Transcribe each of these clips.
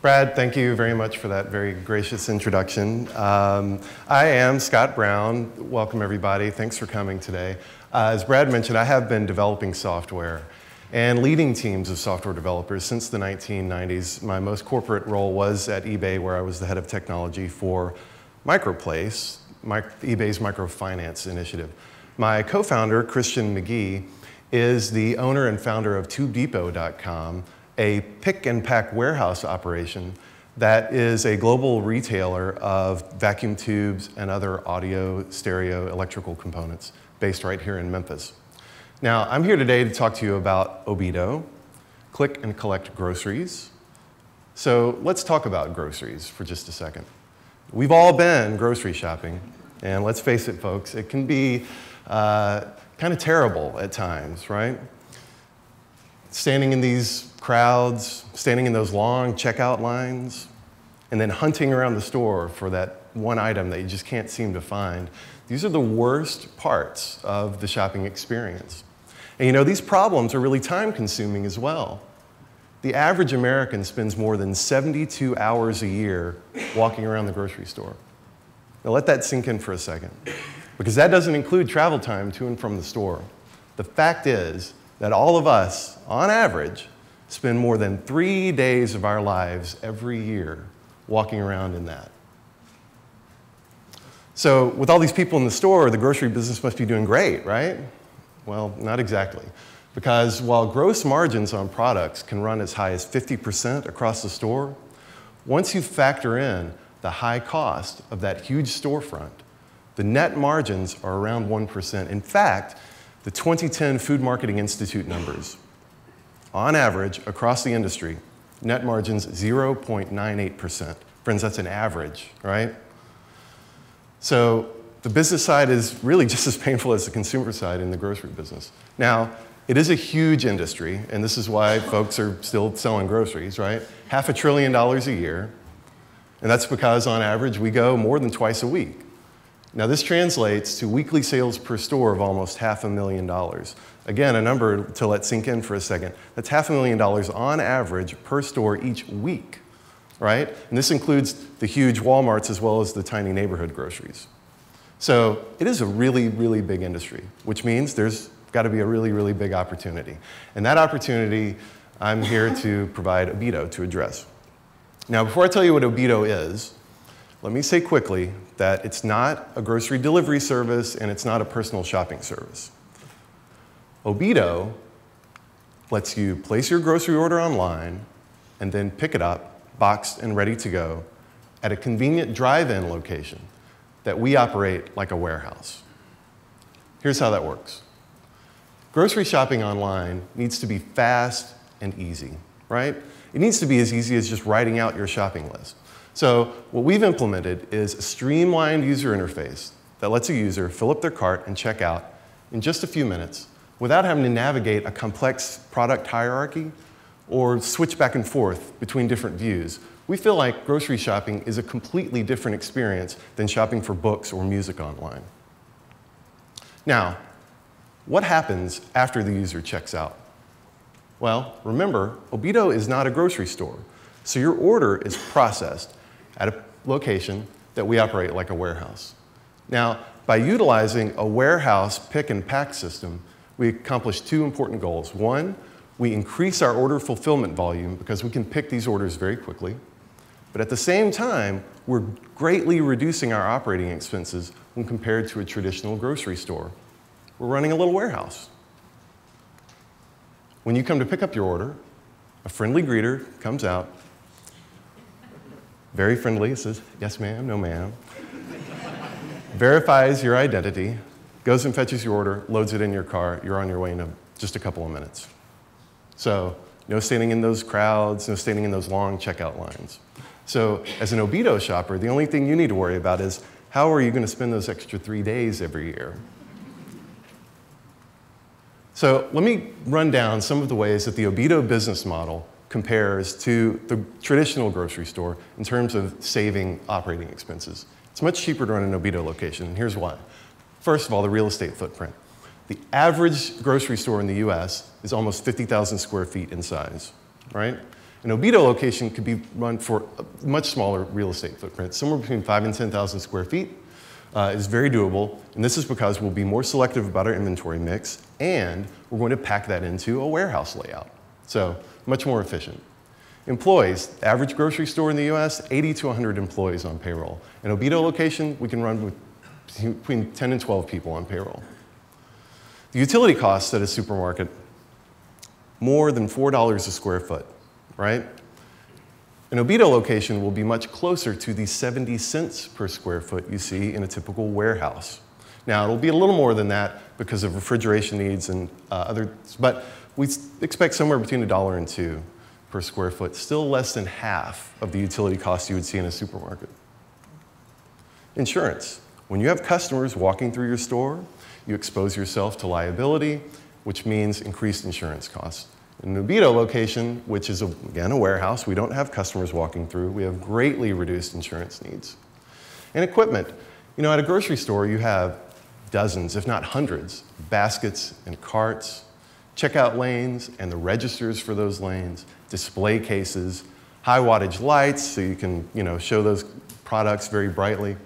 Brad, thank you very much for that very gracious introduction. I am Scott Brown. Welcome, everybody. Thanks for coming today. As Brad mentioned, I have been developing software and leading teams of software developers since the 1990s. My most corporate role was at eBay, where I was the head of technology for Microplace, eBay's microfinance initiative. My co-founder, Christian McGee, is the owner and founder of TubeDepot.com, a pick and pack warehouse operation that is a global retailer of vacuum tubes and other audio, stereo, electrical components based right here in Memphis. Now, I'm here today to talk to you about Obeedo, click and collect groceries. So let's talk about groceries for just a second. We've all been grocery shopping, and let's face it, folks, it can be kind of terrible at times, right? Standing in these crowds, standing in those long checkout lines, and then hunting around the store for that one item that you just can't seem to find. These are the worst parts of the shopping experience. And you know, these problems are really time-consuming as well. The average American spends more than 72 hours a year walking around the grocery store. Now let that sink in for a second, because that doesn't include travel time to and from the store. The fact is that all of us, on average, spend more than 3 days of our lives every year walking around in that. So with all these people in the store, the grocery business must be doing great, right? Well, not exactly. Because while gross margins on products can run as high as 50% across the store, once you factor in the high cost of that huge storefront, the net margins are around 1%. In fact, the 2010 Food Marketing Institute numbers, on average, across the industry, net margins 0.98%. Friends, that's an average, right? So the business side is really just as painful as the consumer side in the grocery business. Now, it is a huge industry, and this is why folks are still selling groceries, right? $500 billion a year, and that's because, on average, we go more than twice a week. Now, this translates to weekly sales per store of almost $500,000. Again, a number to let sink in for a second. That's $500,000 on average per store each week, right? And this includes the huge Walmarts as well as the tiny neighborhood groceries. So it is a really, really big industry, which means there's got to be a really, really big opportunity. And that opportunity, I'm here to provide Obeedo to address. Now, before I tell you what Obeedo is, let me say quickly that it's not a grocery delivery service and it's not a personal shopping service. Obeedo lets you place your grocery order online and then pick it up, boxed and ready to go, at a convenient drive-in location that we operate like a warehouse. Here's how that works. Grocery shopping online needs to be fast and easy, right? It needs to be as easy as just writing out your shopping list. So what we've implemented is a streamlined user interface that lets a user fill up their cart and check out in just a few minutes without having to navigate a complex product hierarchy or switch back and forth between different views. We feel like grocery shopping is a completely different experience than shopping for books or music online. Now, what happens after the user checks out? Well, remember, Obeedo is not a grocery store, so your order is processed at a location that we operate like a warehouse. Now, by utilizing a warehouse pick and pack system, we accomplish two important goals. One, we increase our order fulfillment volume because we can pick these orders very quickly. But at the same time, we're greatly reducing our operating expenses when compared to a traditional grocery store. We're running a little warehouse. When you come to pick up your order, a friendly greeter comes out, very friendly, says, yes ma'am, no ma'am, verifies your identity, goes and fetches your order, loads it in your car, you're on your way in just a couple of minutes. So no standing in those crowds, no standing in those long checkout lines. So as an Obeedo shopper, the only thing you need to worry about is how are you going to spend those extra 3 days every year? So let me run down some of the ways that the Obeedo business model compares to the traditional grocery store in terms of saving operating expenses. It's much cheaper to run an Obeedo location, and here's why. First of all, the real estate footprint. The average grocery store in the US is almost 50,000 square feet in size, right? An Obeedo location could be run for a much smaller real estate footprint, somewhere between 5,000 and 10,000 square feet. Is very doable, and this is because we'll be more selective about our inventory mix, and we're going to pack that into a warehouse layout. So much more efficient. Employees, average grocery store in the US, 80 to 100 employees on payroll. An Obeedo location, we can run with between 10 and 12 people on payroll. The utility costs at a supermarket, more than $4 a square foot, right? An Obeedo location will be much closer to the 70 cents per square foot you see in a typical warehouse. Now, it'll be a little more than that because of refrigeration needs and others, but we expect somewhere between $1 and $2 per square foot, still less than half of the utility costs you would see in a supermarket. Insurance. When you have customers walking through your store, you expose yourself to liability, which means increased insurance costs. In an Obeedo location, which is, again, a warehouse, we don't have customers walking through. We have greatly reduced insurance needs. And equipment. You know, at a grocery store, you have dozens, if not hundreds, baskets and carts, checkout lanes and the registers for those lanes, display cases, high wattage lights so you can, show those products very brightly.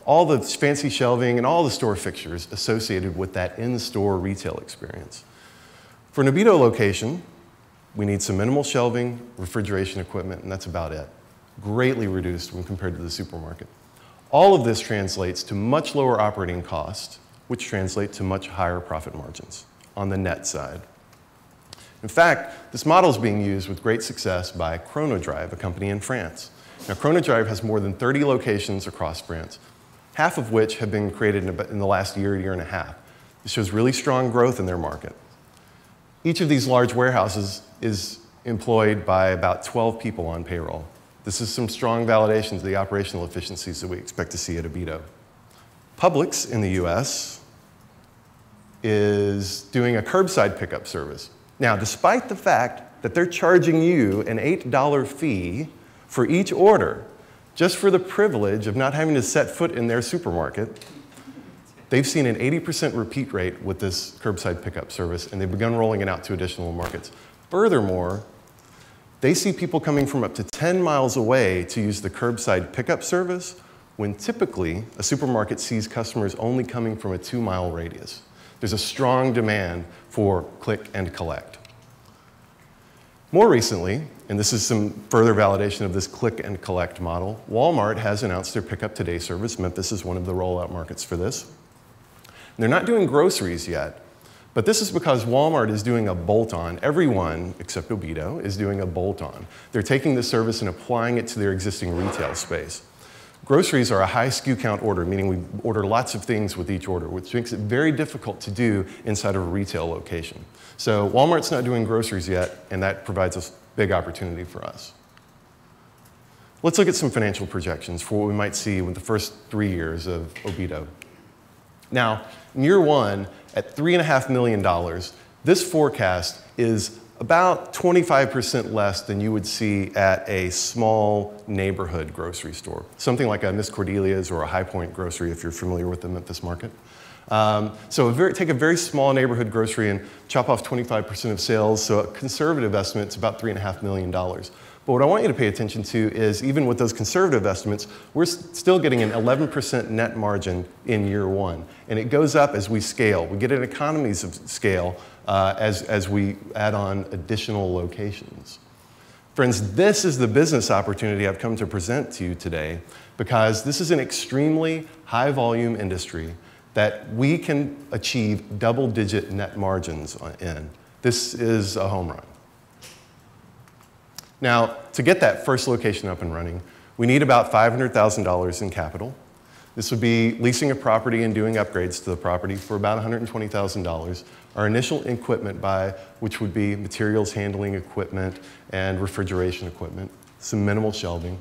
All the fancy shelving and all the store fixtures associated with that in-store retail experience. For an Obeedo location, we need some minimal shelving, refrigeration equipment, and that's about it. Greatly reduced when compared to the supermarket. All of this translates to much lower operating costs, which translate to much higher profit margins on the net side. In fact, this model is being used with great success by Chronodrive, a company in France. Now, Chronodrive has more than 30 locations across France, half of which have been created in the last year and a half. This shows really strong growth in their market. Each of these large warehouses is employed by about 12 people on payroll. This is some strong validation of the operational efficiencies that we expect to see at Obeedo. Publix in the US is doing a curbside pickup service. Now, despite the fact that they're charging you an $8 fee for each order, just for the privilege of not having to set foot in their supermarket, they've seen an 80% repeat rate with this curbside pickup service, and they've begun rolling it out to additional markets. Furthermore, they see people coming from up to 10 miles away to use the curbside pickup service, when typically a supermarket sees customers only coming from a 2-mile radius. There's a strong demand for click and collect. More recently, and this is some further validation of this click and collect model, Walmart has announced their Pick Up Today service. Memphis is one of the rollout markets for this. They're not doing groceries yet, but this is because Walmart is doing a bolt-on. Everyone, except Obeedo, is doing a bolt-on. They're taking the service and applying it to their existing retail space. Groceries are a high SKU count order, meaning we order lots of things with each order, which makes it very difficult to do inside of a retail location. So Walmart's not doing groceries yet, and that provides a big opportunity for us. Let's look at some financial projections for what we might see with the first 3 years of Obeedo. Now, in year one, at $3.5 million, this forecast is about 25% less than you would see at a small neighborhood grocery store, something like a Miss Cordelia's or a High Point grocery if you're familiar with the Memphis market. Take a very small neighborhood grocery and chop off 25% of sales, so a conservative estimate is about $3.5 million. But what I want you to pay attention to is even with those conservative estimates, we're still getting an 11% net margin in year one. And it goes up as we scale. We get an economies of scale as we add on additional locations. Friends, this is the business opportunity I've come to present to you today because this is an extremely high volume industry that we can achieve double-digit net margins in. This is a home run. Now, to get that first location up and running, we need about $500,000 in capital. This would be leasing a property and doing upgrades to the property for about $120,000. Our initial equipment buy, which would be materials handling equipment and refrigeration equipment, some minimal shelving,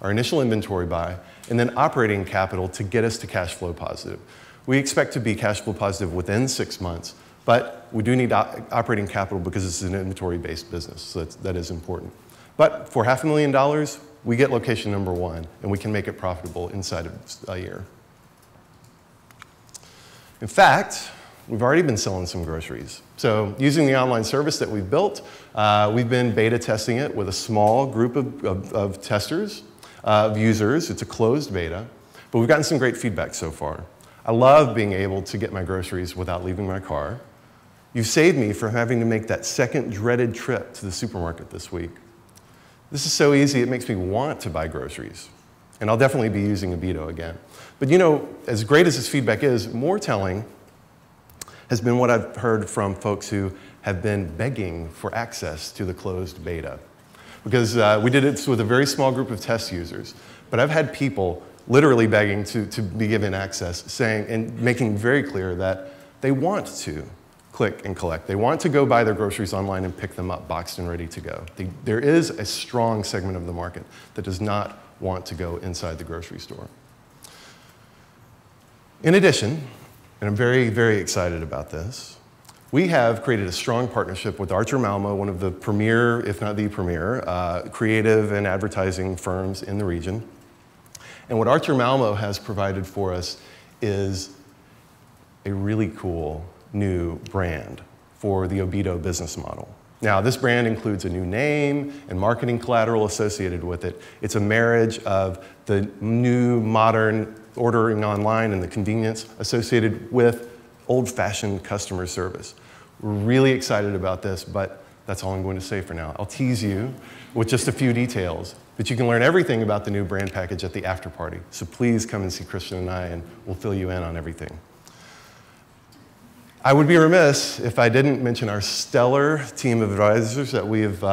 our initial inventory buy, and then operating capital to get us to cash flow positive. We expect to be cash flow positive within 6 months, but we do need operating capital because this is an inventory-based business, so that is important. But for $500,000, we get location number one, and we can make it profitable inside of a year. In fact, we've already been selling some groceries. So using the online service that we've built, we've been beta testing it with a small group of testers, of users. It's a closed beta, but we've gotten some great feedback so far. I love being able to get my groceries without leaving my car. You've saved me from having to make that second dreaded trip to the supermarket this week. This is so easy, it makes me want to buy groceries. And I'll definitely be using Obeedo again. But you know, as great as this feedback is, more telling has been what I've heard from folks who have been begging for access to the closed beta. Because we did it with a very small group of test users. But I've had people literally begging to be given access, saying and making very clear that they want to click and collect. They want to go buy their groceries online and pick them up boxed and ready to go. There is a strong segment of the market that does not want to go inside the grocery store. In addition, and I'm very, very excited about this, we have created a strong partnership with Archer Malmo, one of the premier, if not the premier, creative and advertising firms in the region. And what Archer Malmo has provided for us is a really cool new brand for the Obeedo business model. Now, this brand includes a new name and marketing collateral associated with it. It's a marriage of the new modern ordering online and the convenience associated with old-fashioned customer service. We're really excited about this, but that's all I'm going to say for now. I'll tease you with just a few details, but you can learn everything about the new brand package at the after party. So please come and see Christian and I, and we'll fill you in on everything. I would be remiss if I didn't mention our stellar team of advisors that we have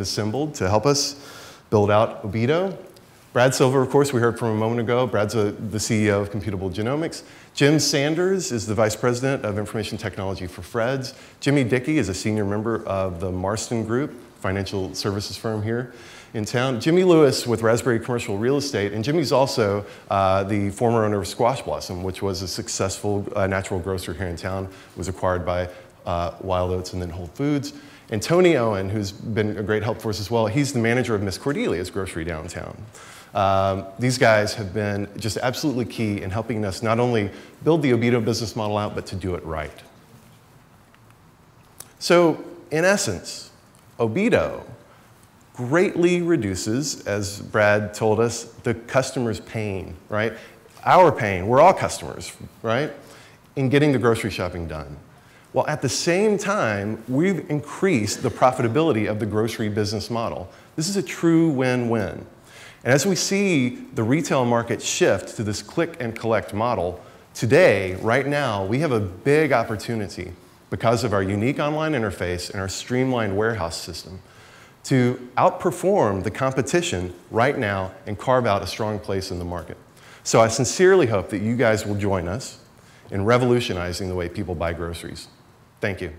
assembled to help us build out Obeedo. Brad Silver, of course, we heard from a moment ago. Brad's the CEO of Computable Genomics. Jim Sanders is the Vice President of Information Technology for Fred's. Jimmy Dickey is a senior member of the Marston Group, financial services firm here in town. Jimmy Lewis with Raspberry Commercial Real Estate, and Jimmy's also the former owner of Squash Blossom, which was a successful natural grocer here in town. It was acquired by Wild Oats and then Whole Foods. And Tony Owen, who's been a great help for us as well, he's the manager of Miss Cordelia's Grocery downtown. These guys have been just absolutely key in helping us not only build the Obeedo business model out, but to do it right. So, in essence, Obeedo greatly reduces, as Brad told us, the customer's pain, right? Our pain, we're all customers, right? In getting the grocery shopping done. While at the same time, we've increased the profitability of the grocery business model. This is a true win-win. And as we see the retail market shift to this click and collect model, today, right now, we have a big opportunity because of our unique online interface and our streamlined warehouse system to outperform the competition right now and carve out a strong place in the market. So I sincerely hope that you guys will join us in revolutionizing the way people buy groceries. Thank you.